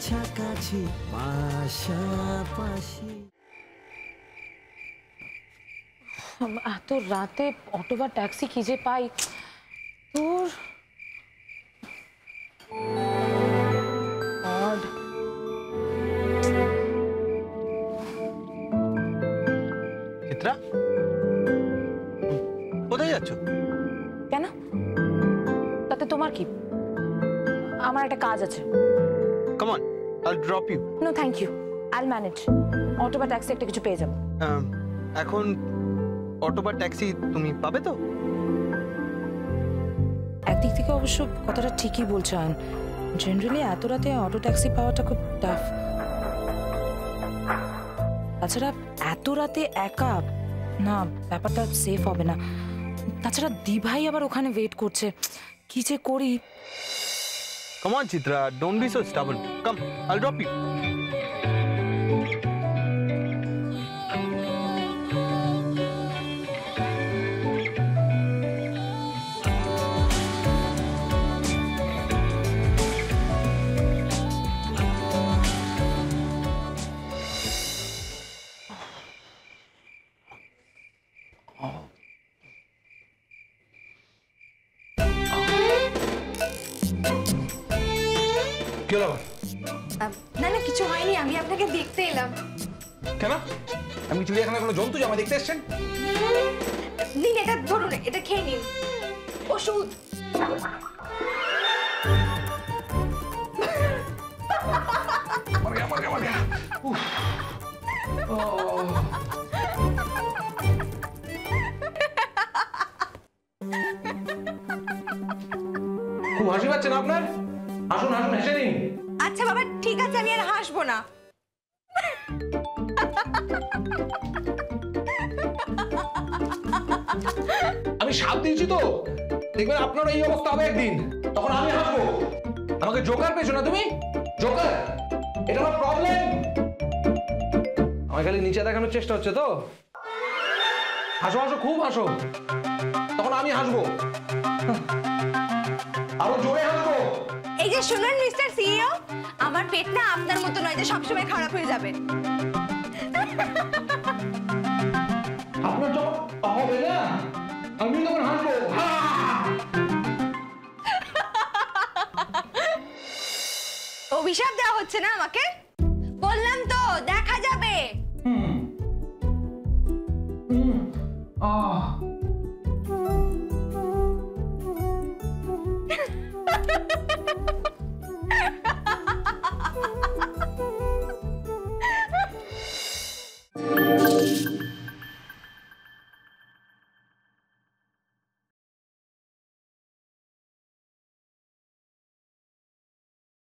কাছাকাছি পাশাপাশি। এত রাতে অটো বা ট্যাক্সি কি যে পাই তোর। চিত্রা, কোথায় যাচ্ছ? কেন? তাতে তোমার কি? আমার একটা কাজ আছে। Come on, I'll drop you. No thank you, I'll manage. Auto বা ট্যাক্সি একটা কিছু পেয়ে যাবো। এখন অটো বা ট্যাক্সি তুমি পাবে তো? একদিক থেকে অবশ্য কথাটা ঠিকই বলছো আয়ন। জেনারেলি এত রাতে অটো ট্যাক্সি পাওয়াটা খুব টাফ। তাছাড়া এত রাতে একা না, ব্যাপারটা সেফ হবে না। তাছাড়া দিভাই আবার ওখানে ওয়েট করছে, কি যে করি। Come on, Chitra, don't be so stubborn. Come, I'll drop you. না না কিছু হয়নি, আমি আপনাকে দেখতে এলাম। কেন? আমি চিড়িয়াখানার কোনো জন্তু জামা দেখতে এসছেন? নিন এটা ধরুন, এটা খেয়ে নিন, ওষুধ। খুব হাসি পাচ্ছে না আপনার? আসুন আসুন, হেসে নিন। আচ্ছা বাবা ঠিক আছে, আমি আর হাসবো না। আমি সাপ দিয়েছি তো, দেখবেন আপনার এই অবস্থা হবে একদিন, তখন আমি হাসবো। আমাকে জোকার পেয়েছো না তুমি? জোকার, এটা আমার প্রবলেম। আমার খালি নিচে দেখানোর চেষ্টা হচ্ছে তো। হাসো হাসো, খুব হাসো, তখন আমি হাসবো, আরো জোরে হাসবো। এই যে শুনুন মিস্টার সিইও, আমার পেট না আপনার মতো নয় যে সবসময় খারাপ হয়ে যাবে। আপনার যখন হবে না, আমি তখন হাসবো। অভিশাপ দেওয়া হচ্ছে না আমাকে? বললাম তো দেখা যাবে।